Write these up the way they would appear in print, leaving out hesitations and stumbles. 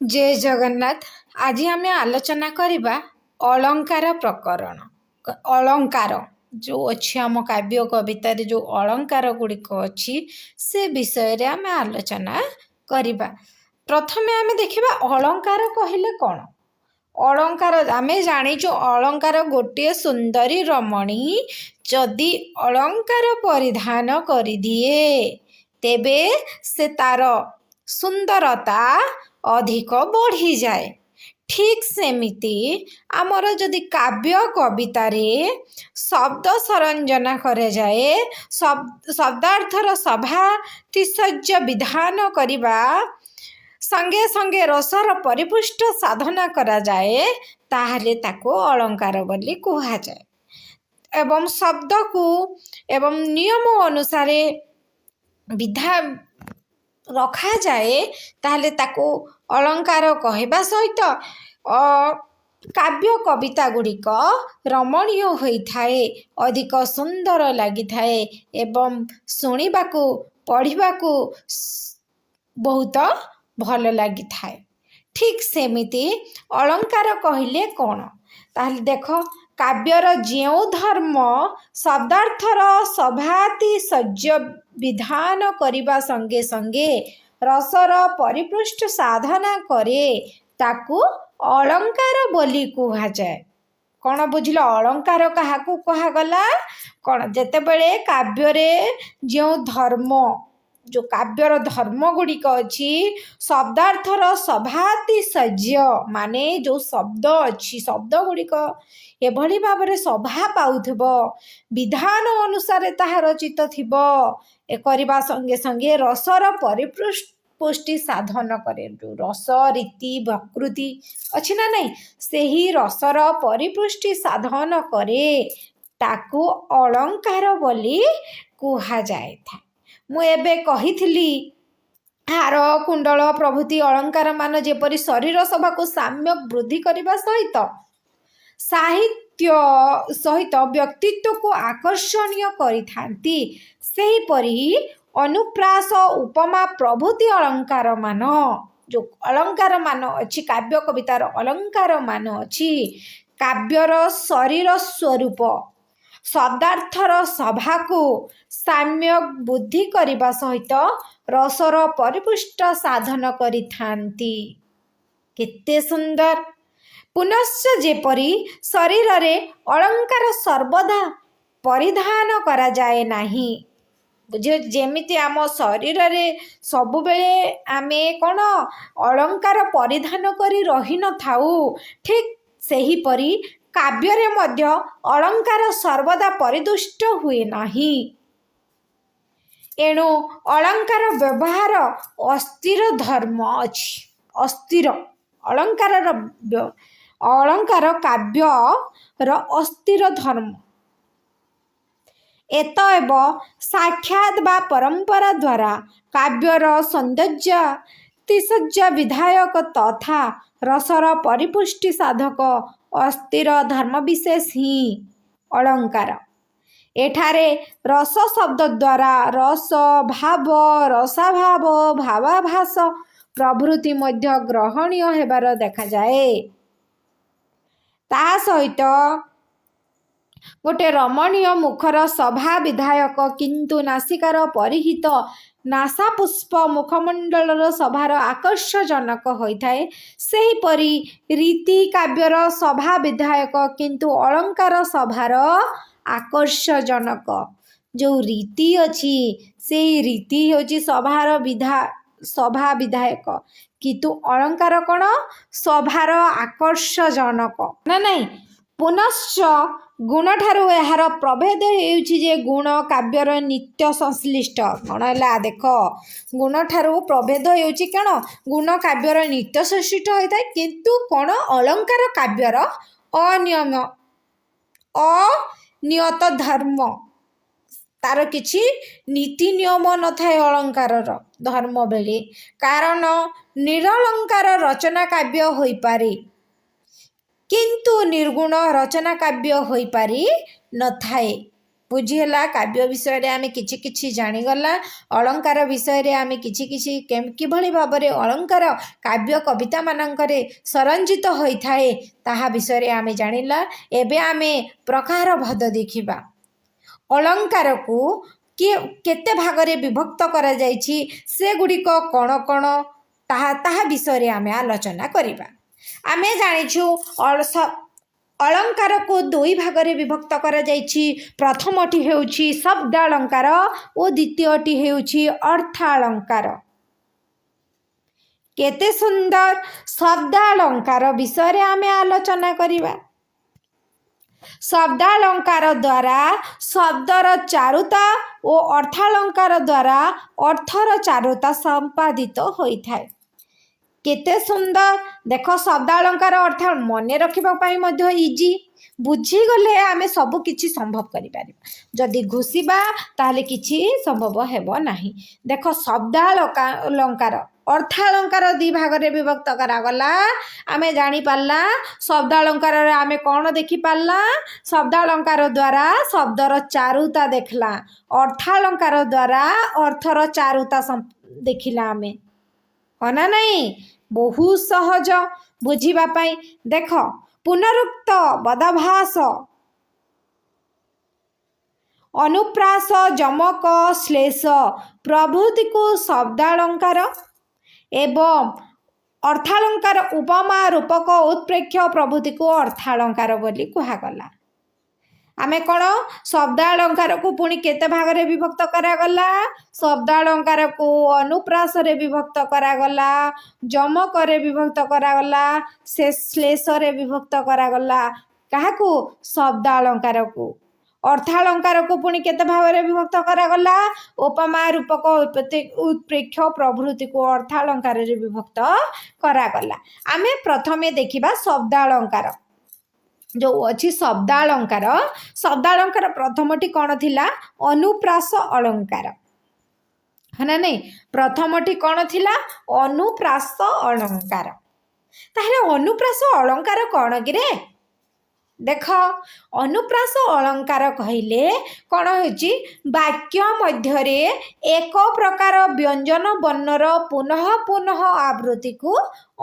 जय जगन्नाथ। आज आम आलोचना करवा अलंकार प्रकरण। अलंकार जो अच्छी आम काव्य कवितार जो अलंकार गुड़िक अच्छी से विषय रे आम आलोचना करवा। प्रथम आम देखा अलंकार कहले कौन। अलंकार आम जाचु अलंकार गोटे सुंदरी रमणी जदि अलंकार परिधान कर दिए तेबे से तार सुंदरता अधिक बढ़ी जाए। ठीक सेमिति आमर जदि काव्य कवितारे शब्द सरंजना करे जाए शब्दार्थर सभातिशय विधान करवा संगे संगे रसर परिपुष्ट साधना करा जाए ताहले ताको अलंकार बोली कहा जाए। एवं शब्द को एवं नियम अनुसार विधा रखा जाए ताहले ताको अलंकार कहवा सहित काव्य कविता गुड़िक रमणीय होता है, अधिक सुंदर लगी थाए एवं शुणिबाकू पढ़िबाकू बहुत भल लगी थाए। ठीक सेमिति अलंकार कहले कौन ताहले देख काव्यर जो धर्म शब्दार्थर सभातिशय विधान करने संगे संगे रसर परिपृष्ठ साधना करे ताकू अलंकार बोली कहा जाए। कौन बुझल अलंकार क्या कहगला कौन जेतेबेले काव्य जो धर्म जो काव्यर धर्म गुड़िक अच्छी शब्दार्थर सभातिशय माने जो शब्द अच्छी शब्द गुड़िक एभली भाव में सभा पाउथबो विधान अनुसार ताहा रचित थिबो करबा संगे संगे रसर परिपुष्टि साधन करे। जो रस रीति प्रकृति अच्छी ना नहीं से ही रसर परिपुष्टि साधन करे ताकू अलंकार बोली कहा जाए था। मुझे कही हार कुंडल प्रभृति अलंकार मान जेपरी शरीर सभा को साम्य वृद्धि करने सहित साहित्य सहित व्यक्तित्व को आकर्षणीय करिथांती सेहीपरि अनुप्रास उपमा प्रभृति अलंकार मान जो अलंकार मान अच्छी काव्य कवितार अलंकार मान अच्छी काव्यर शरीर स्वरूप शब्दार्थर सभा को साम्य बुद्धि करने सहित रसर परिपुष्ट साधन करिथांती। केते सुंदर। पुनश्च जेपरी शरीर रे अलंकार सर्वदा परिधान करा जाए नाही बुझे जेमिति आम शरीर रे सबु बेले आमे कौन अलंकार परिधान करी रही न थाऊ ठीक सही परी काव्य रे मध्य अलंकार सर्वदा परिदुष्ट हुए नाही। एणु अलंकार व्यवहार अस्थिर धर्म अच्छी अस्थिर अलंकार काव्य अस्थिर धर्म एतएव साक्षात बा परंपरा द्वारा काव्यर सौंदर्य तिसज्ज विधायक तथा रसर परिपुष्टि साधक अस्थिर धर्म विशेष ही अलंकार। एठारे रस शब्द द्वारा रस भाव रसाभाव भावाभास प्रभृति मध्य ग्रहणीय हेबार देखा जाए। ता सहित गोटे रमणीय मुखर सभा विधायक किंतु नासिकार परिहित नासा पुष्प मुखमंडल सभार आकर्षजनक होता है। सेहीपरि रीति काव्यर सभा विधायक किंतु अलंकार सभार आकर्षजनक जो रीति अच्छी से रीति होची सभार सभा विधायक किंतु अलंकार कौन सभार आकर्षजनक ना नहीं। पुनश्च गुण ठारू यार प्रभेद होउछि गुण काव्यर नित्य संश्लिष्ट कौन है देख गुण ठारू प्रभेद होउछि कौन गुण काव्यर नित्य संश्लिष्ट होता है किंतु कौन अलंकार काव्यर अनियत धर्म तार किछि नीति नियम न थाए अलंकार धर्म बेले कारण निरलंकार रचना काव्य होई पारे किंतु निर्गुण रचना काव्य होई पारि न थाए। बुझीगला काव्य विषय रे आमे किछि किछि जानिगला अलंकार विषय रे आमे किछि किछि किभଳି भाबरे अलंकार काव्य कविता मानकरे संरचित होई थाए ताहा विषय रे आमे जानिला। एबे आमे प्रकार भद देखिबा अलंकार को केते भागरे विभक्त करा जायछि से गुडिक कोन कोन ताहा ताहा विषय रे आमे आलोचना करिबा। आमे जानिछु अलंकार को दुई भागरे विभक्त करा जायछि। प्रथमटी हेउछि शब्द अलंकार और द्वितीयटी हेउछि अर्थ अलंकार। केते सुंदर शब्द अलंकार विषय रे आमे आलोचना करिबा। शब्द अलंकार द्वारा शब्दर चारुता और अर्थ अलंकार द्वारा अर्थर चारुता संपादित होई थाए। केते सुंदर देख शब्द अलंकार अर्थ मने रखिबा पाई मध्य इजी बुझी गले आमे सब किछि संभव करि पारिबा। जदि घुसीबा ताले किछि संभव हेबो नाही। देख शब्द अलंकार अर्थ अलंकार दी भागरे विभक्त करा गला। आमे जानि पारला शब्द अलंकार रे आमे कोन देखि पारला शब्द अलंकार द्वारा शब्दर चारुता देखला अर्थ अलंकार द्वारा अर्थर चारुता देखिला आमे हना नहीं बहुत सहज बुझीबा पाई। देख पुनरुक्त बदाभास अनुप्रास जमक श्लेष प्रभृति को शब्द अलंकार एवं अर्थालंकार उपमा रूपक उत्प्रेक्ष प्रभृति को अर्थालंकार बोली कुहागला। आमे कौन शब्द अलंकार को पुणी केते भागरे विभक्त करागला शब्द अलंकार को अनुप्रास रे विभक्त करागला जमक रे विभक्त करागला श्लेष रे विभक्त करागला। काहाकू शब्द अलंकार को अर्थालंकार को पुणी केते भागरे विभक्त करागला उपमा रूपक उत्प्रेक्ष प्रभृति को अर्थालंकार रे विभक्त करागला। आमे प्रथमे देखिबा शब्द अलंकार जो अच्छी शब्द अलंकार प्रथमटी कौन थिला अनुप्रास अलंकार है ना नहीं। प्रथमटी कौन थिला अनुप्रास अलंकार। ताहले अनुप्रास अलंकार कौन कि रे देख अनुप्रास अलंकार कहले कौन होची वाक्य मध्यरे एक प्रकार व्यंजन वर्णर पुनः पुनः आवृत्ति को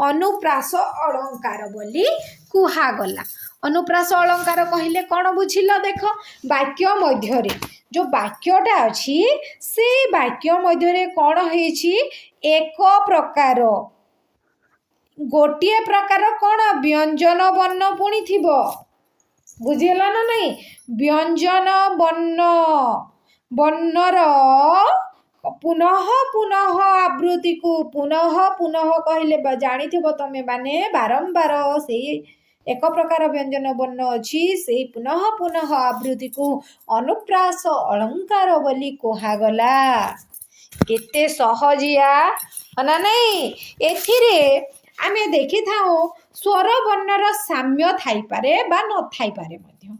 अनुप्रास अलंकार बोली कुहागला। अनुप्रास अलंकार कहले कौन बुझिल देख वाक्य मध्यरे जो वाक्यटा अच्छी से वाक्य मध्यरे कौन होईची एक प्रकार गोटे प्रकार कौन व्यंजन वर्ण पुणी थिबो बुझिला ना नहीं व्यंजन वर्ण वर्णर पुनः पुनः आवृत्ति को पुनः पुनः कहले जानिथिबो तमे माने बारंबार से एक प्रकार व्यंजन वर्ण अच्छी से पुनः पुनः आवृत्ति को अनुप्रास अलंकार बोली कुहागला। केते सहजिया ना नहीं एथिरे आमे देखि थाओ स्वर वर्णर साम्य थाई पारे बा न थाई पारे मध्य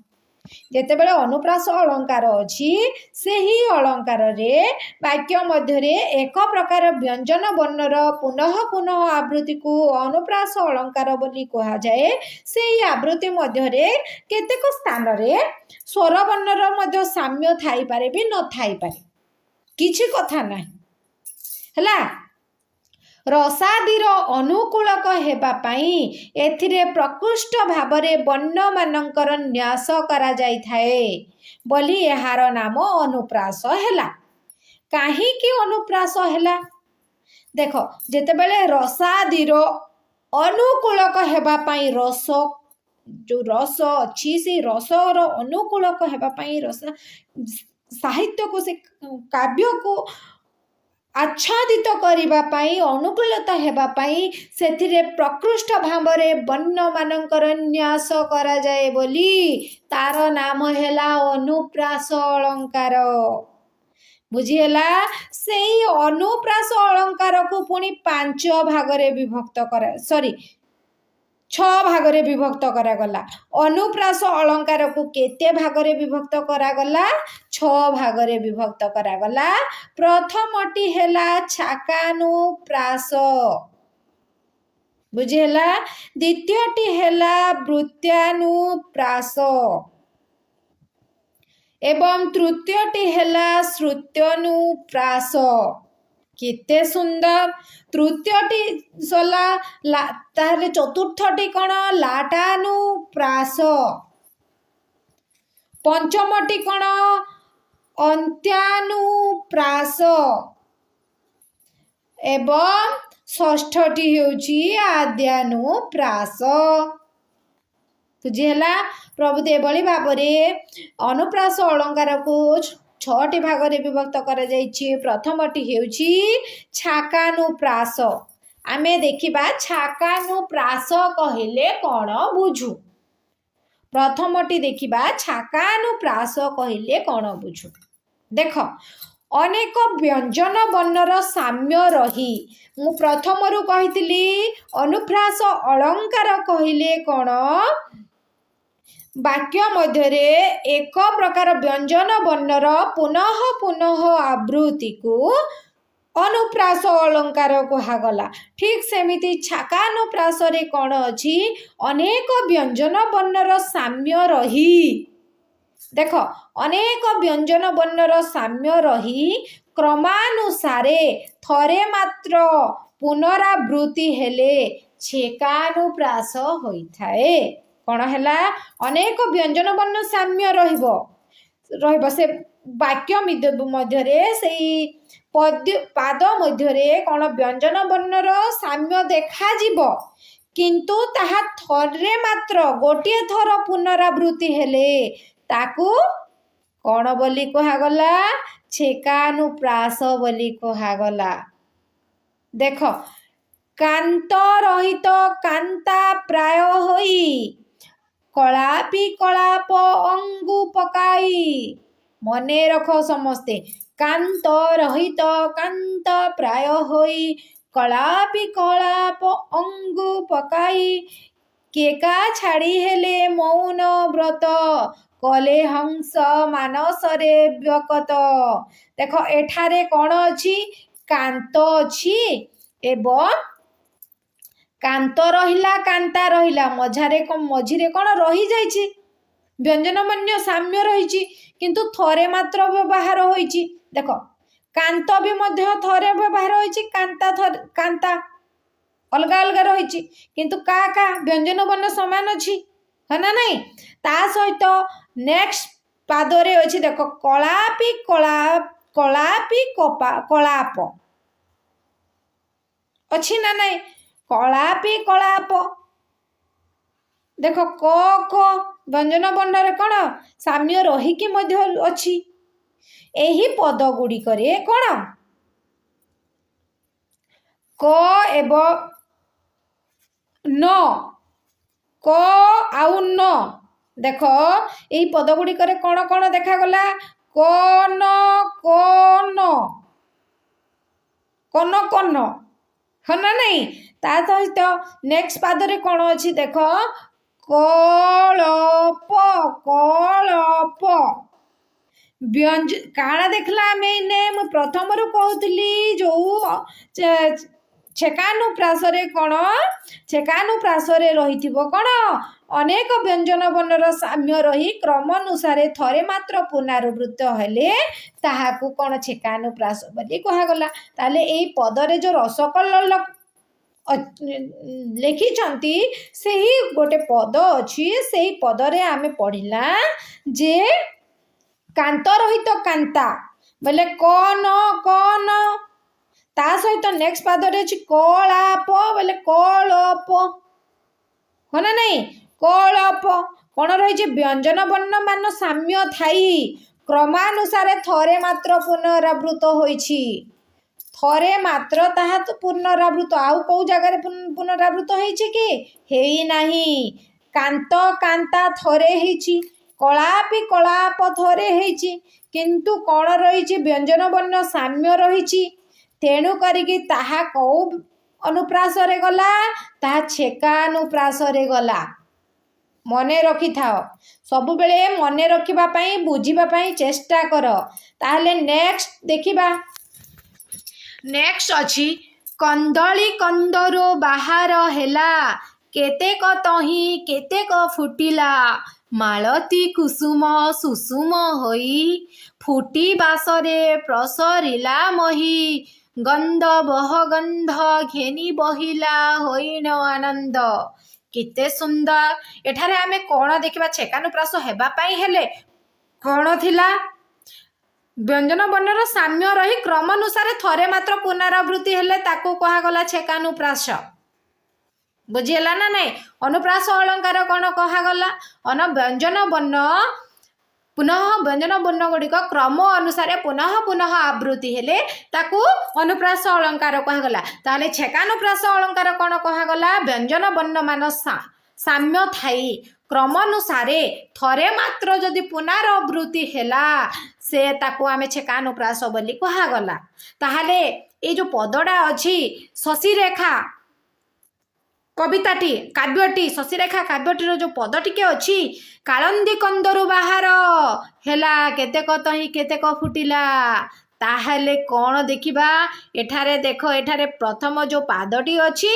जेतेबेले अनुप्रास अलंकार अछि सेही अलंकार रे वाक्य मध्य रे एक प्रकार व्यंजन वर्णर पुनः पुनः आवृत्ति को अनुप्रास अलंकार बोली कहा जाए। सेही आवृत्ति मध्य रे केतेक स्थान रे स्वर वर्णर मध्य साम्य थाई पारे भी न थाई पारे किछि कथा नाही हला। रसादीर अनुकूलक हेबा पाई एथिरे प्रकृष्ट भावरे वर्ण मानकर न्यास करा जाई थाए बोली एहार नाम अनुप्रास हैला। काहे कि अनुप्रास हैला देख जेतेबेले रसादीर अनुकूलक हेबा पाई रस जो रस अच्छी से रसर अनुकूलक हेबा पाई रस साहित्य को से काव्य को आच्छादित करिबा पाई अनुकूलता हेबा पाई सेथिरे प्रकृष्ट भावरे वर्ण मानकर न्यास करा जाए बोली तार नाम हैला अनुप्रास अलंकार बुझिला। सेही अनुप्रास अलंकार को पुणी 5 भागरे विभक्त करा 6 भागरे विभक्त करागला। अनुप्रास अलंकार को केते भागरे विभक्त करागला 6 भागरे विभक्त करागला। प्रथमटी हैला छाकानुप्रास बुझेला द्वितीयटी हैला वृत्यानुप्रास एवं तृतीयटी हैला श्रुत्यनुप्रास केते सुंदर तृतीयटी सला ताहले चतुर्थटी कौन लाटानुप्रास पंचमटी कौन अंत्यानुप्रास एवं षष्ठटी होची आद्यानुप्रास बुझीला प्रभुदेव एभली भाव अनुप्रास अलंकार को 6टी भाग रे विभक्त करा जायछि। प्रथमटी हेउछि छाकानुप्रास आमे देखिबा छाकानुप्रास कहिले कोन बुझू प्रथमटी देखिबा छाकानुप्रास कहिले कोन बुझू देख अनेक व्यंजन वर्णर साम्य रही मु प्रथमरु कहितली अनुप्रास अलंकार कहिले कोन वाक्य मध्यरे एक प्रकार व्यंजन वर्णर पुनः पुनः आवृत्ति को अनुप्रास अलंकार कहागला ठीक सेमिति छाकानुप्रास रे कौन अछि अनेक व्यंजन वर्णर साम्य रही देख अनेक व्यंजन वर्णर साम्य रही क्रमानुसारे थरे मात्र पुनरावृत्ति हेले छेकानुप्रास होइथाए कौन हैला अनेक व्यंजन वर्ण साम्य रहिबो से वाक्य मध्यरे सेई पाद मध्यरे कौन व्यंजन वर्णर साम्य देखा जीवो किंतु ताहा थरे मात्र गोटे थर पुनरावृत्ति हेले ताकू कौन बोली कहागला छेकानुप्रास बोली कहागला देख कांत रहित कांता प्राय होई कलापी कलाप अंगु पकाई मने रख समस्ते कांत रहित कांत प्राय होई कलापी कलाप अंगु पकाई केका छाड़ी हेले मौन व्रत कले हंस मानसरे व्यकत देख एठारे कौन अछि कांत अछि एवं कांत रहिला कांता रहिला मझिरे कौन रही जाइछि व्यंजन वर्ण साम्य रहिछि किंतु थरे मात्र व्यवहार होइछि देख कांत भी मध्य थरे व्यवहार होइछि कांता अलग अलग रहिछि किंतु का व्यंजन वर्ण समान अछि है ना नहीं ता सहित नेक्स्ट पादरे अछि देख कलापी कलापी कलाप अछि ना नहीं कलापी कलाप देख क व्यंजन वर्ण रे कौन साम्य रही कि मध्य अछि एही पद गुड़ी करे कौन क एवं न क आउ न देख एही पद गुड़ी करे कौन कौन देखा गला कन कन है ना नहीं ता सहित नेक्स्ट पादरे कौन अछि देख कलप कलप व्यंज काଣା देखला आमे ने मु प्रथम रु कहउतली जो छेकानुप्रास रे कौन छेकानुप्रास रे रहिथिबो कौन अनेक व्यंजन वर्णर साम्य रही क्रम अनुसार थरे मात्र पुनरावृत्त हेले ताहाकू कौन छेकानुप्रास बोली कहा गला ताले एई पदरे जो रसकल लिखिछंती सेही गोटे पद अछि सेही पदरे आमे पढ़िला जे कांत रहित कांता बोले कौन ता सहित नेक्स्ट पादरे अछि कलाप बोले कलप है ना नहीं कलप कौन रही व्यंजन वर्ण मान साम्य थाई क्रमानुसार थरे मात्र पुनरावृत्त होइछि थरे मात्र ताहा तो पुनरावृत्त आउ को जगह पुनरावृत्त होइछि कि हेई नाही कांत कांता थरे हेइछि कलापी कलाप थरे हेइछि किंतु कौन रही व्यंजन वर्ण साम्य रही तेणु करिकी ताहा कौ अनुप्रास रे गला ताहा छेकानुप्रास रे गला मने रखि थाओ सब बेले मने रखिबा पई बुझिबा पई चेष्टा कर ताहले नेक्स्ट देखिबा नेक्स्ट अछि कंदली कंदरो बाहर हेला କେତେକ ତହିଁ କେତେକ ଫୁଟିଲା ମାଳତୀ କୁସୁମ ସୁଷୁମ ହୋଇ ଫୁଟି ବାସରେ ପ୍ରସରିଲା ମହି ଗନ୍ଧ ବହ ଗନ୍ଧ ଘେନି ବହିଲା ହୋଇନ ଆନନ୍ଦ। କେତେ ସୁନ୍ଦର। ଏଠାରେ ଆମେ କ'ଣ ଦେଖିବା? ଛେକାନୁପ୍ରାସ ହେବା ପାଇଁ ହେଲେ କ'ଣ ଥିଲା? ବ୍ୟଞ୍ଜନ ବର୍ଣ୍ଣର ସାମ୍ୟ ରହି କ୍ରମାନୁସାରେ ଥରେ ମାତ୍ର ପୁନରାବୃତ୍ତି ହେଲେ ତାକୁ କୁହାଗଲା ଛେକାନୁପ୍ରାସ। ବୁଝିହେଲା ନା ନାଇଁ? ଅନୁପ୍ରାସ ଅଳଙ୍କାର କ'ଣ କୁହାଗଲା? ବ୍ୟଞ୍ଜନ ବର୍ଣ୍ଣ ପୁନଃ ବ୍ୟଞ୍ଜନ ବର୍ଣ୍ଣ ଗୁଡ଼ିକ କ୍ରମ ଅନୁସାରେ ପୁନଃ ପୁନଃ ଆବୃତ୍ତି ହେଲେ ତାକୁ ଅନୁପ୍ରାସ ଅଳଙ୍କାର କୁହାଗଲା। ତାହେଲେ ଛେକାନୁପ୍ରାସ ଅଳଙ୍କାର କ'ଣ କୁହାଗଲା? ବ୍ୟଞ୍ଜନ ବର୍ଣ୍ଣମାନ ସାମ୍ୟ ଥାଇ କ୍ରମାନୁସାରେ ଥରେ ମାତ୍ର ଯଦି ପୁନରାବୃତ୍ତି ହେଲା ସେ ତାକୁ ଆମେ ଛେକାନୁପ୍ରାସ ବୋଲି କୁହାଗଲା। ତାହେଲେ ଏଇ ଯେଉଁ ପଦଟା ଅଛି ଶଶିରେଖା କବିତାଟି କାବ୍ୟଟି ଶଶିରେଖା କାବ୍ୟଟିର ଯେଉଁ ପଦ ଟିକେ ଅଛି କାଳନ୍ଦୀ କନ୍ଦରୁ ବାହାର ହେଲା କେତେକ ତହିଁ କେତେକ ଫୁଟିଲା। ତାହେଲେ କ'ଣ ଦେଖିବା? ଏଠାରେ ଦେଖ, ଏଠାରେ ପ୍ରଥମ ଯେଉଁ ପାଦଟି ଅଛି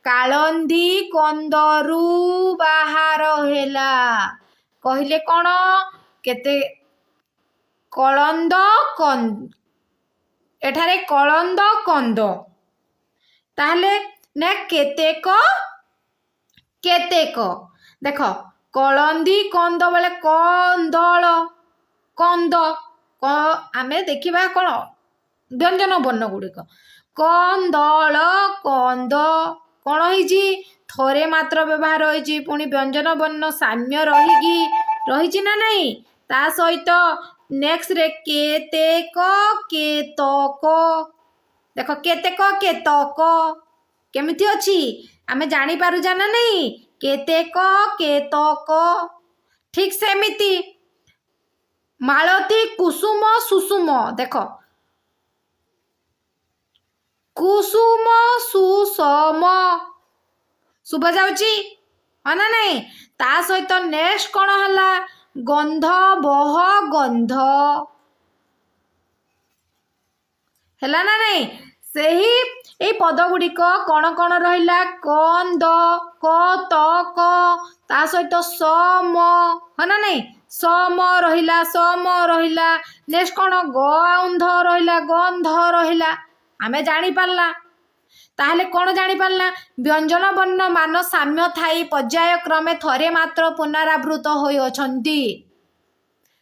କାଳନ୍ଦୀ କନ୍ଦରୁ ବାହାର ହେଲା କହିଲେ କ'ଣ? କେତେ କଳନ୍ଦ ଏଠାରେ କଳନ୍ଦ କନ୍ଦ। ତାହେଲେ ନା କେତେକ କେତେକ। ଦେଖ କଳନ୍ଦୀ କନ୍ଦ ବେଳେ କନ୍ଦଳ କନ୍ଦ ଆମେ ଦେଖିବା କ'ଣ ବ୍ୟଞ୍ଜନ ବର୍ଣ୍ଣ ଗୁଡ଼ିକ। କନ୍ଦଳ କନ୍ଦ କ'ଣ ହେଇଛି? ଥରେ ମାତ୍ର ବ୍ୟବହାର ହୋଇଛି। ପୁଣି ବ୍ୟଞ୍ଜନ ବର୍ଣ୍ଣ ସାମ୍ୟ ରହିଛି ନା ନାହିଁ? ତା ସହିତ ନେକ୍ସଟରେ କେତେକ କେତକ। ଦେଖ କେତେକ କେତକ କେମିତି ଅଛି ଆମେ ଜାଣିପାରୁଛେ ନା ନାହିଁ? କେତେକ କେତକ। ଠିକ୍ ସେମିତି ମାଳତୀ କୁସୁମ ସୁଷୁମ। ଦେଖ କୁସୁମ ସୁଷମ ଶୁଭା ଯାଉଛି ହଁ ନା ନାହିଁ? ତା ସହିତ ନେକ୍ସଟ କ'ଣ ହେଲା? ଗନ୍ଧ ବହ ଗନ୍ଧ ହେଲା ନା ନାହିଁ? ସେହି ଏଇ ପଦ ଗୁଡ଼ିକ କ'ଣ କ'ଣ ରହିଲା? କନ୍ଦ କତକ ତା ସହିତ ସମ ହଁ ନା ନାହିଁ? ସମ ରହିଲା ନେକ୍ସଟ କ'ଣ? ଗନ୍ଧ ରହିଲା ଗନ୍ଧ ରହିଲା। ଆମେ ଜାଣିପାରିଲା। ତାହେଲେ କ'ଣ ଜାଣିପାରିଲା? ବ୍ୟଞ୍ଜନ ବର୍ଣ୍ଣ ମାନ ସାମ୍ୟ ଥାଇ ପର୍ଯ୍ୟାୟକ୍ରମେ ଥରେ ମାତ୍ର ପୁନରାବୃତ ହୋଇଅଛନ୍ତି।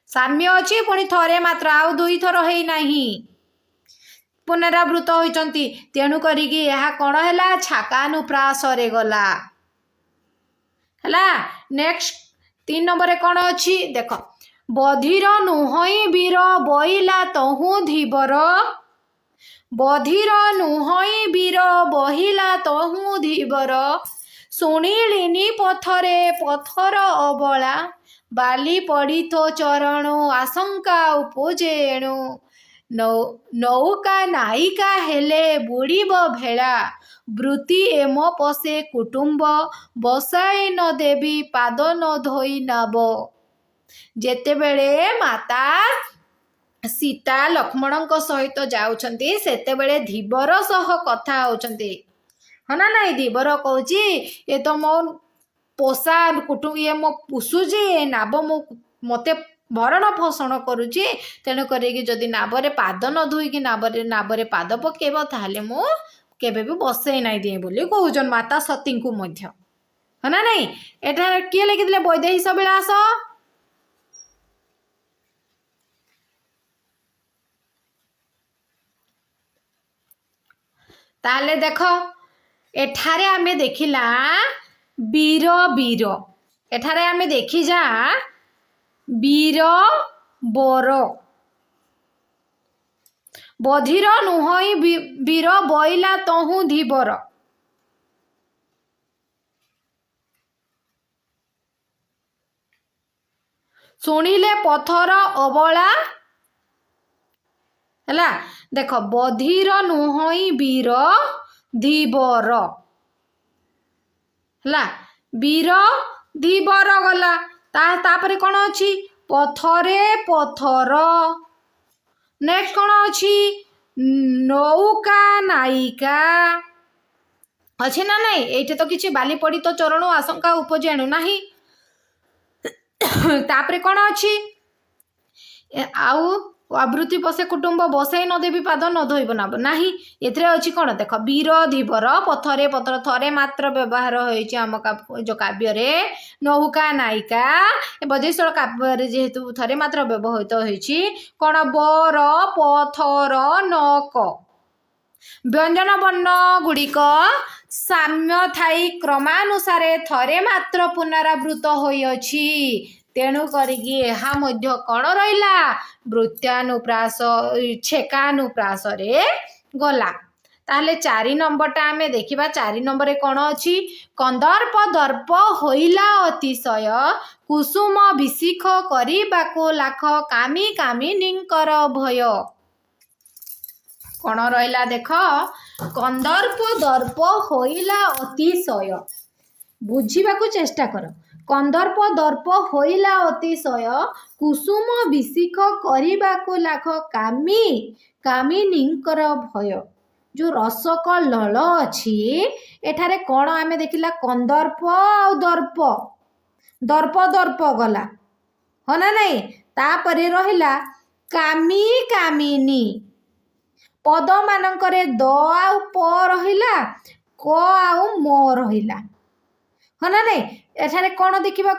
ସାମ୍ୟ ଅଛି ପୁଣି ଥରେ ମାତ୍ର, ଆଉ ଦୁଇଥର ହେଇନାହିଁ, ପୁନରାବୃତ ହୋଇଛନ୍ତି। ତେଣୁ କରିକି ଏହା କ'ଣ ହେଲା? ଛେକାନୁପ୍ରାସରେ ଗଲା। ହେଲା। ନେକ୍ସଟ 3 ନମ୍ବରରେ କ'ଣ ଅଛି? ଦେଖ ବଧିର ନୁହଁଇ ବୀର ବଇଲା ତହୁଁ ଧୀବର। ବଧିର ନୁହଁଇ ବୀର ବହିଲା ତହୁଁ ଧୀବର। ଶୁଣିଲିନି ପଥର ଅବଳା ବାଲି ପଡ଼ିଥୋ ଚରଣୁ ଆଶଙ୍କା ଉପଜେଣୁ। ନୌକା ନାୟିକା ହେଲେ ବୁଡ଼ିବ ଭେଳା ବୃତ୍ତି ଏମ ପଶେ କୁଟୁମ୍ବ ବସାଇ ନ ଦେବି ପାଦ ନ ଧୋଇ ନାବ। ଯେତେବେଳେ ମାତା ସୀତା ଲକ୍ଷ୍ମଣଙ୍କ ସହିତ ଯାଉଛନ୍ତି ସେତେବେଳେ ଧୀବର ସହ କଥା ହେଉଛନ୍ତି ହଁ ନା ନାହିଁ? ଧୀବର କହୁଛି ଏ ତ ମୋ ପୋଷା ଇଏ ମୋ ପୋଷୁଛି, ଏ ନାବ ମୋତେ ଭରଣ ପୋଷଣ କରୁଛି, ତେଣୁ କରିକି ଯଦି ନାବରେ ପାଦ ନ ଧୋଇକି ନାବରେ ପାଦ ପକେଇବ ତାହେଲେ ମୁଁ କେବେ ବି ବସେଇ ନାଇଁ ଦିଏ ବୋଲି କହୁଛନ୍ ମାତା ସତୀଙ୍କୁ ମଧ୍ୟ ହଁ ନା ନାହିଁ? ଏଠାରେ କିଏ ଲେଖିଥିଲେ? ବୈଦେହୀଶ ବିଳାସ। ତାହେଲେ ଦେଖ ଏଠାରେ ଆମେ ଦେଖିଲା ବୀର ବୀର। ଏଠାରେ ଆମେ ଦେଖିଯା ବୀର ବର। ବଧିର ନୁହଁଇ ବୀର ବଇଲା ତହୁଁ ଧୀବର। ଶୁଣିଲେ ପଥର ଅବଳା। ହେଲା। ଦେଖ ବଧିର ନୁହଁଇ ବୀର ଧୀବର ହେଲା। ବୀର ଧୀବର ଗଲା। ତାପରେ କ'ଣ ଅଛି? ପଥରେ ପଥର। ନେକ୍ସଟ କ'ଣ ଅଛି? ନୌକା ନାୟିକା। अच्छी ना नहीं ये तो किसी बाली पड़ी तो चरण आशंका उपजेणु नाही तापरे कौन अच्छी आउ आवृत्ति पशे कुटुंब बसई न देवी पाद न धोब नाही एथरे अच्छी कौन देख वीर धीवर पथरे पथर थरे मात्र व्यवहार होम जो काव्य रे नौका नायिका बजेश्वर काव्य जेहेतु थरे मात्र व्यवहित होती कौन बर पथर नक व्यंजन वर्ण गुड़िक साम्य थाई क्रमानुसारे थरे मात्र पुनरावृत होइअछि तेणु करिकी एहा मध्य कौन रहिला वृत्त्यानुप्रास छेकानुप्रास रे गला ताहले 4 नंबरटा आमे देखिबा 4 नंबर कौन अछि कंदर्प दर्प होइला अतिशय कुसुम विशिख करिबाको लाख कामी कामिनींकर भय कौन रहिला देख कंदर्प दर्प होइला अतिशय बुझीबाकू चेष्टा कर कंदर्प दर्प होइला अतिशय कुसुम विशिख करिबाकू लाख कामी कामिनींकर भय जो रसक लल अछि एठारे कौन आमे देखिला कंदर्प आ दर्प दर्प दर्प गला हो ना नहीं तापरे रहिला कामी कामिनी पद मानकरे द आउ प रहिला क आउ म रहिला हाँ ना नहीं एठारे कौन देखा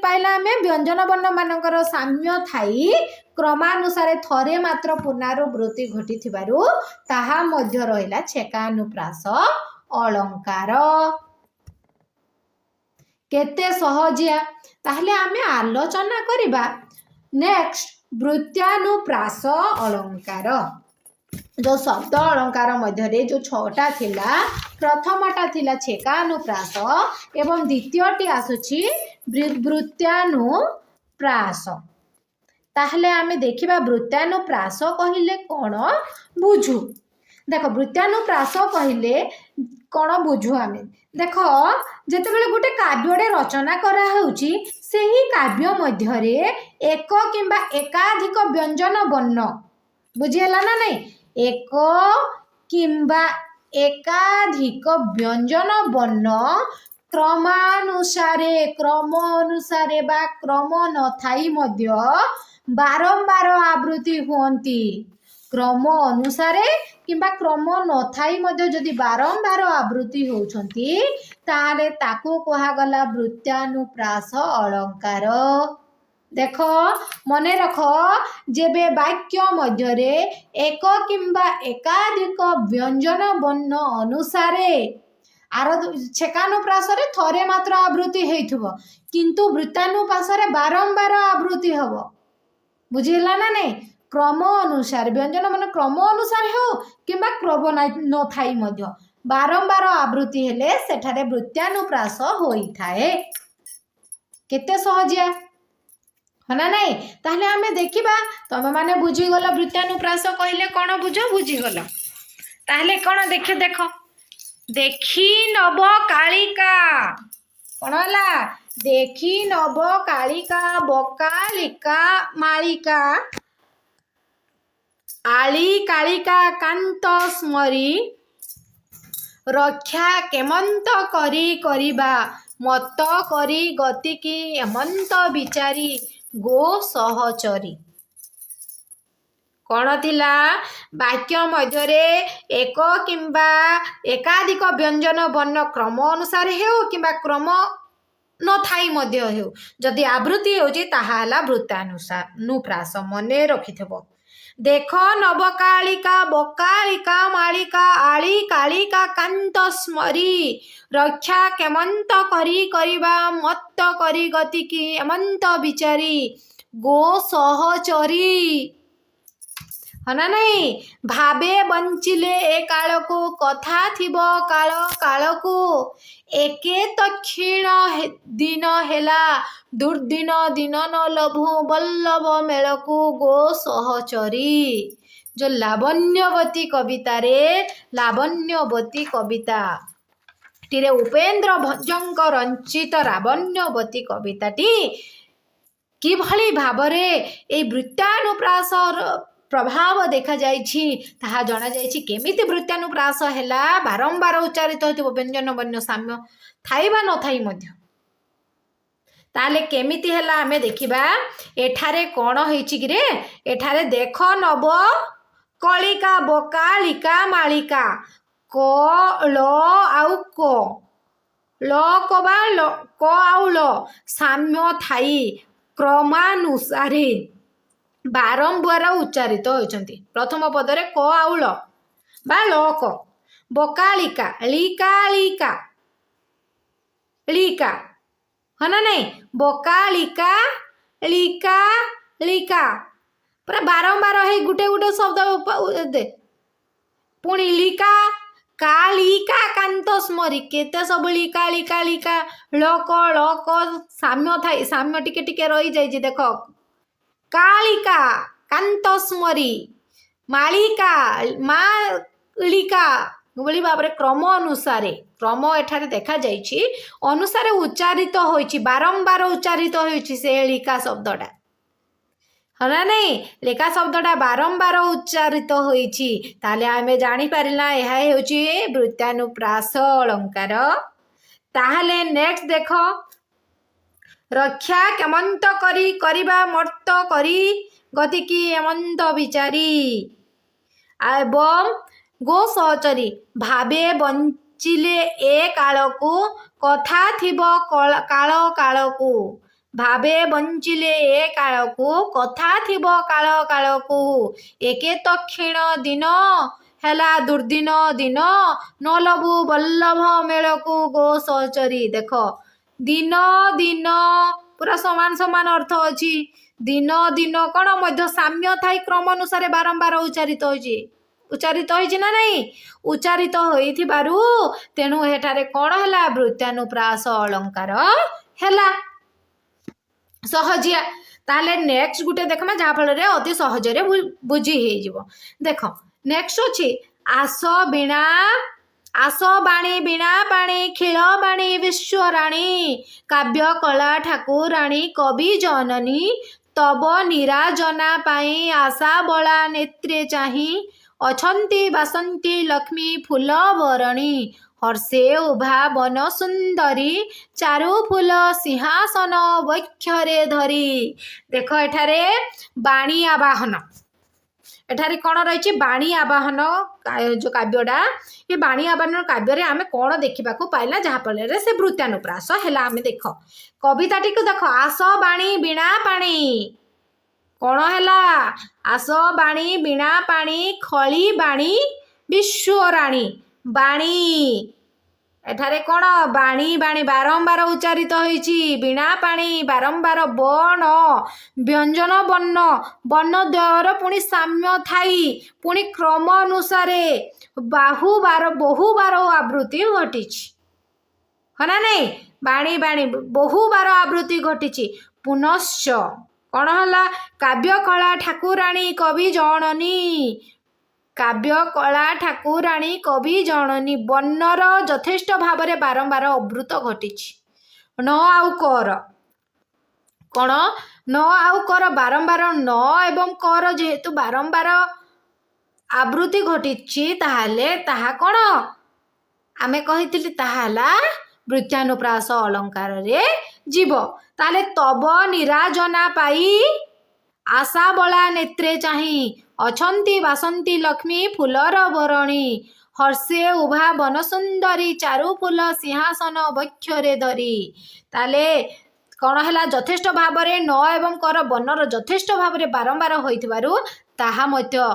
पाइला आमे व्यंजन वर्ण मानकर साम्य थाई क्रमानुसारे थरे मात्र पुनरावृत्ति घटी थिबारु ताहा मध्य रहिला छेकानुप्रास अलंकार केते सहजिया ताहले आमे आलोचना करिबा नेक्स्ट वृत्त्यानुप्रास अलंकार जो शब्द अलंकार मध्य जो 6टा थिला प्रथमटा थिला छेकानुप्रास एवं द्वितीयटी आसुछि वृत्त्यानुप्रास ताहले आमे देखिबा वृत्त्यानुप्रास कहिले कोन बुझु देख वृत्त्यानुप्रास कहिले कोन बुझु आमे देख जेते बेले गुटे काव्यडे रचना करा होउची सेही काव्य मध्य रे एक किंबा एकाधिक व्यंजन वर्ण बुझियला ना नहीं एक किंबा एकाधिक व्यंजन वर्ण क्रम अनुसारे बा क्रम न थाई मध्य बारंबार आवृत्ति हुअन्ति क्रम अनुसारे किंबा क्रम न थाई मध्य जदि बारंबार आवृत्ति होउछन्ति ताले ताकू कहा गला वृत्त्यानुप्रास अलंकार देख मने रख जेबे वाक्य मध्य रे एक किंबा एकाधिक व्यंजन वर्ण अनुसारे आर छेकानुप्रास रे थरे मात्र आवृत्ति हेइथबो किंतु वृत्तानुप्रास रे बारंबार आवृत्ति हबो बुझिला ना नहीं क्रम अनुसार व्यंजन मन क्रम अनुसार हो किंबा क्रम न थाई मध्य बारंबार आवृत्ति हेले सेठारे वृत्त्यानुप्रास होइथाए केते सहजिया हना नहीं ताहले आमे देखिबा तमे माने बुझीगल वृत्त्यानुप्रास कहले कौन बुझ बुझीगल ताहले कौन देखे देख देखी नब कालिका कौन हला देखी नब कालिका बकालिका मालिका आली कालिका कांत स्मरी रक्षा केमंत करी करिबा मत करी गति की एमंत विचारी गो सहचरी कौन थिला वाक्य मध्य एक किंबा एकाधिक व्यंजन वर्ण क्रम अनुसार हो किंबा क्रम न थाई मध्य हो जदि आवृत्ति होची ताहा हला वृत्त्यानुप्रास मने रखिथबो देख नवकालिका बकालिका मालिका आली कालिका कांत स्मरी रक्षा केमंत करी करिबा मत करी गति की एमंत विचारी गो सहचरी हना नहीं भावे बंचिले ए काल को कथा थिबो काल काल को एके तक्षीण दिन हेला दुर्दिन दिन न लभु बल्लभ मेल को गो सहचरी जो लावण्यवती कविता रे लावण्यवती कविता टीरे उपेन्द्र भंजक रचित लावण्यवती कविताटी किभली भावरे ए वृत्त्यानुप्रास प्रभाव देखा जाइछि ताहा जणा जाइछि केमिति वृत्यानुप्रास हैला बारंबार उच्चारित होइतिबो व्यंजन वर्ण साम्य थाइबा न थाई मध्य ताले केमिति हैला आमे देखिबा एठारे कोन होइछि कि रे एठारे देख नब कलिका बकालिका मालिका क ल आउ को ल कबा ल क आउ ल साम्य थाई क्रमानुसारे बारंबार उच्चारित होइछन्ति प्रथम पदरे क आउ ल बा लोक बकालिका लिका लिका लिका है ना नहीं बकालिका लिका लिका पूरा बारंबार है गुटे गुटे शब्द दे पुणी लिका कालिका कांत स्मरी केते सब लिका लिका लिका लोक लोक साम्य थाई साम्य टिके टिके रही जाइए देख कालिका कांत स्मरी मालिका मालिका भली भाव क्रम अनुसारे क्रम एठारे देखा जाइछि अनुसारे उच्चारित होइछि बारंबार उच्चारित होइछि से लिका शब्दटा है नहीं लिका शब्दटा बारंबार उच्चारित होइछि ताले आमे जानि पारिला एहा हेउछि वृत्यानुप्रास अलंकार ताहले नेक्स्ट देखो रक्षा केमंत करी करिबा मर्त करी गति की एमंत विचारी एवं गो सहचरी भावे बंचिले ए कालकू कथा थिब काल कालकू भावे बंचिले ए कालकू कथा थिब काल कालकू एके तक्षण दिन हेला दुर्दिन दिन न लबु बल्लभ मेलकू गो सहचरी देख दिन दिन पूरा समान समान अर्थ अछि दिन दिन कौन मध्य साम्य थाई क्रम अनुसार बारंबार उच्चारित होइछि ना नहीं उच्चारित होइथिबारु तेणु एठारे कौन हैला वृत्यानुप्रास अलंकार हैला सहजिया ताले नेक्स्ट गुटे देखमा जहा फल रे अति सहजरे बुझी हे जिवो देख नेक्स्ट अछि आस बिना आस बाणी बिना पाणी खिल बाणी विश्वराणी काव्य कला ठाकुराणी कवि जननी तब निराजना पाई आशा बला नेत्रे चाही अछंती बासंती लक्ष्मी फूल बरणी हर्षे उभा वन सुंदरी चारु फूल सिंहासन वक्षरे धरी देख एठारे बाणी आवाहन एठारे कौन रही बाणी आवाहन जो काव्यटा ये बाणी आवाहन काव्य आम कौन देखा पाइला जहाँफल से वृत्यानुप्रास है आम देख कविताटी को देख आस बाणी बिना पाणी कौन है आस बाणी बिना पाणी खली बाणी विश्वराणी बाणी एठारे कौन बाणी बाणी बारंबार उच्चारित होइछि बिना पाणी बारंबार बन व्यंजन वर्ण वर्ण द्वयर पुणी साम्य थाई पुणी क्रम अनुसारे बहुबार आवृत्ति घटिछि है ना नहीं बाणी बाणी बहुबार आवृत्ति घटिछि पुनश्च कौन है काव्य कला ठाकुराणी कवि जननी काव्य कला ठाकुराणी कवि जननी वर्णर यथेष्ट भाव में बारंबार अवृत घटी न आउ कर कौन न आउ कर बारंबार न एवं कर जेहेतु बारंबार आवृत्ति घटी ताहले ताहा कौन आमे कहिथिली ताहाला वृत्यानुप्रास अलंकार रे जीव ताले तब निराजना पाई आशा बला नेत्रे चाही अछंती बासंती लक्ष्मी फूलर बरणी हर्षे उभा वन सुंदरी चारु फूल सिंहासन वक्षरे धरी ताले कौन है यथेष्ट भाव में न एवं कर वर्णर यथेष्ट भाव में बारंबार होइथिबारु ताहा मध्य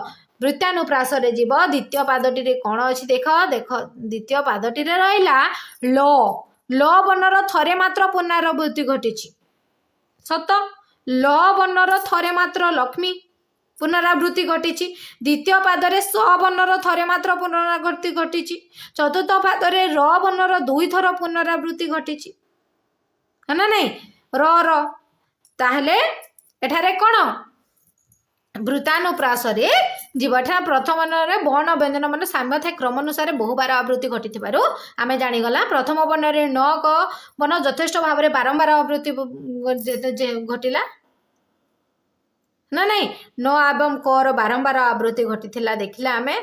वृत्यानुप्रास रे जीव द्वितीय पादटी कौन अच्छी देख देख द्वितीय पादटी रहिला ल ल वर्णर थरे मात्र पुनरावृत्ति घटिछि सत ल वर्णर थरे मात्र लक्ष्मी पुनरावृत्ति घटिछि द्वितीय पादरे स वर्णर थरे मात्र पुनरावृत्ति घटिछि चतुर्थ पादरे र वर्णर दुई थर पुनरावृत्ति घटिछि है ना नहीं र ताहले एठारे कौन वृत्तानुप्रास रे जीवठा प्रथम बर्ण व्यंजन मान साम्य थाए क्रम अनुसार बहुबार आवृत्ति घटी आम जाणीगला प्रथम वर्ण रे न क वर्ण यथेष्ट भाव में बारंबार आवृत्ति घटिला ना नहीं न एवं कर बारंबार आवृत्ति घटी देखिला आमे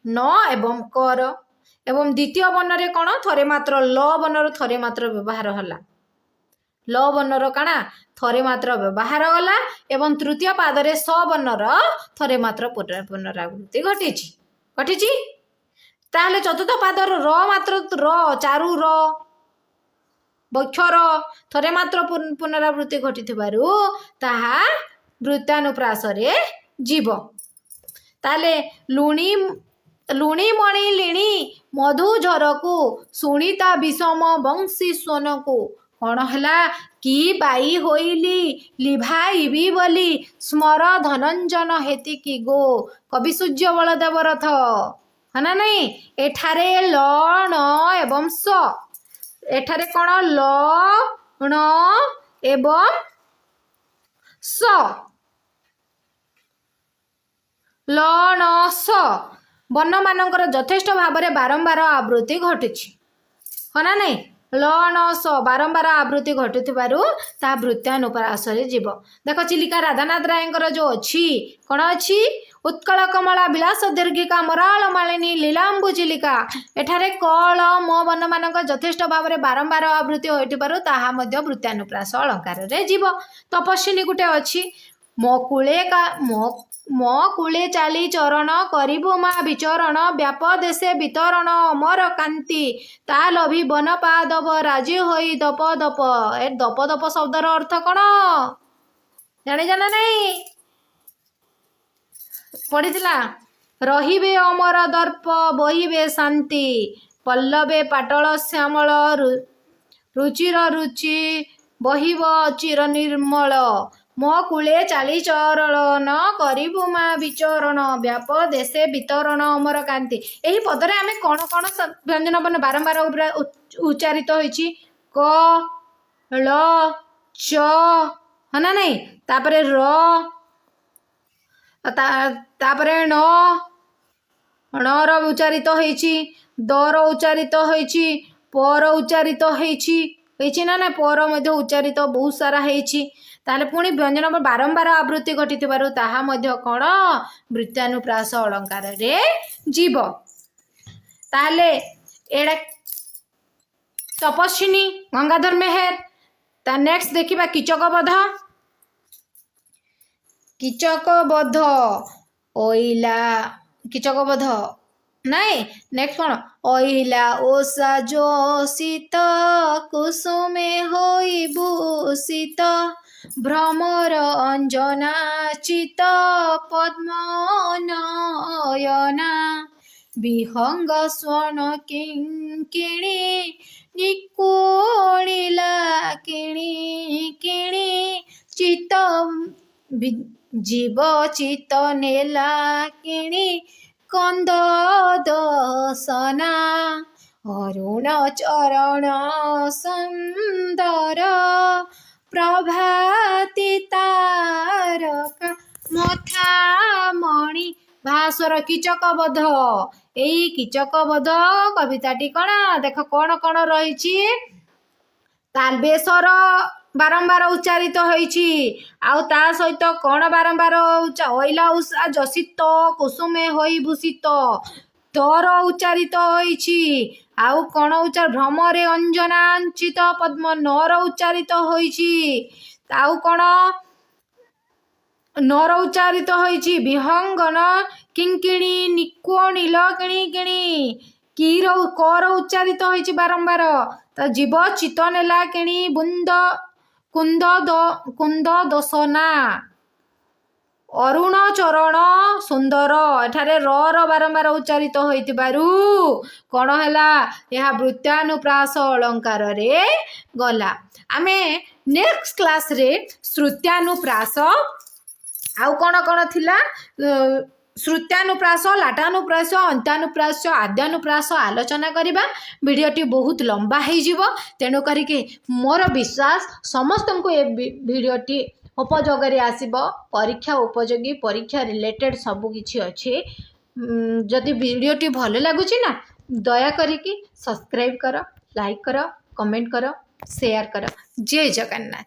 न एवं कर एवं द्वितीय वर्णरे कौन थरे मात्र ल वर्णर थरे मात्र व्यवहार होला ल वर्णर काना थरे मात्र व्यवहार गला एवं तृतीय पादरे स वर्णर थरे मात्र पुनरावृत्ति घटी ताहले चतुर्थ पादर र मात्र र चारु र बक्षर थरे मात्र पुनरावृत्ति घटी ताहा वृत्तानुप्रास रे जीव ताले लुणी लुणी मणि लिणी मधु झरकू सुनीता विषम वंशी स्वनकू कौन हला कि बाई होइली लिभाइबी बोली स्मर धनंजन हेति कि गो कवि सूर्य बलदेव रथ है ना नहीं एठारे ल न एवं स एठारे कौन ल न एवं स ल न स वर्ण मानकर यथेष्ट भाव में बारंबार आवृत्ति घटी है ना नहीं ल न स बारंबार आवृत्ति घटुथिबारु ता वृत्तानुप्रास रे जीव देख चिलिका राधानाथ रायंकर जो अच्छी कौन अच्छी उत्कल कमला विलास दीर्घिका मराल मालिनी लीलांबु चिलिका एठारे कल म वर्ण मानक यथेष्ट भाव में बारंबार आवृत्ति होइथिबारु ताहा मध्य वृत्तानुप्रास अलंकार रे जीव तपस्विनी गुटे अच्छी मो कूले चाली चरण करिबु मा विचरण व्याप देशे वितरण अमर कांति ता लभी बन पादव राजी होई दप दप ए दप दप शब्दर अर्थ कौन जाने जाना नहीं पढ़ीला रहिबे अमर दर्प बहिबे शांति पल्लवे पाटल श्यामल रुचिर रुचि बहिब चिर निर्मल मो कूले चाली चरण करिबु मा विचरण व्याप देशे वितरण अमर कांति यही पदरे आमे कौन कौन व्यंजन बन बारंबार उच्चारित होइछि क ल च है ना नहीं तापरे र तापरे न र उच्चारित होइछि द र उच्चारित होइछि प र उच्चारित होइछि ना पर मध्य उच्चारित बहुत सारा होइछि ताले पुणी व्यंजन बारंबार आवृत्ति घटी ताहा मध्य कौन वृत्तानुप्रास अलंकार रे जीव ताले एड़ा तपस्विनी गंगाधर मेहर ता नेक्स्ट देखिबा कीचक बध ओइला कीचक बध नहीं नेक्स्ट कौन ओइला ओसा जो शीत कुसुमे होई भूषित भ्रमर अंजना चित पद्मनयना विहंग स्वर्ण किंकिणी निकोणिला किणी किणी चित जीव चित नेला किणी कंद दसना अरुण चरण सुंदर प्रभाती तारका मथा मणि भास्वर कीचक बध यही कीचक बध कविताटी कौन देख कौन कौन रही तालबेसर बारंबार उच्चारित होइछि आउ ता सहित कौन बारंबार ओइला उषा जसित कुसुमे होई भूषित तर उच्चारित होइछि आउ कौन उच्चार भ्रमरे अंजनांचित पद्म नर उच्चारित होइछि आउ कौन नर उच्चारित होइछि विहंगन किंकिणी निकोणिल किणी किणी कीर कर उच्चारित होइछि बारंबार त जीव चित नेला किणी बुंद कुंद दसना अरुण चरण सुंदर एठारे र बारंबार उच्चारित होइतिबारु कौन हैला यह वृत्तानुप्रास अलंकार रे गला आमे नेक्स्ट क्लास रे श्रुत्यानुप्रास आउ कौन कौन थिला श्रुत्यानुप्रास लाटानुप्रास अंत्यानुप्रास आद्यानुप्रास आलोचना करिबा वीडियोटी बहुत लंबा हो जिवो तेणु करिके मोर विश्वास समस्त को ए वीडियोटी उपयोगी आसीबो परीक्षा उपयोगी परीक्षा रिलेटेड सब किछि अछि जदि वीडियोटी भल लगुछि ना दया करिके सब्सक्राइब करो लाइक करो कमेंट करो शेयर करो जय जगन्नाथ।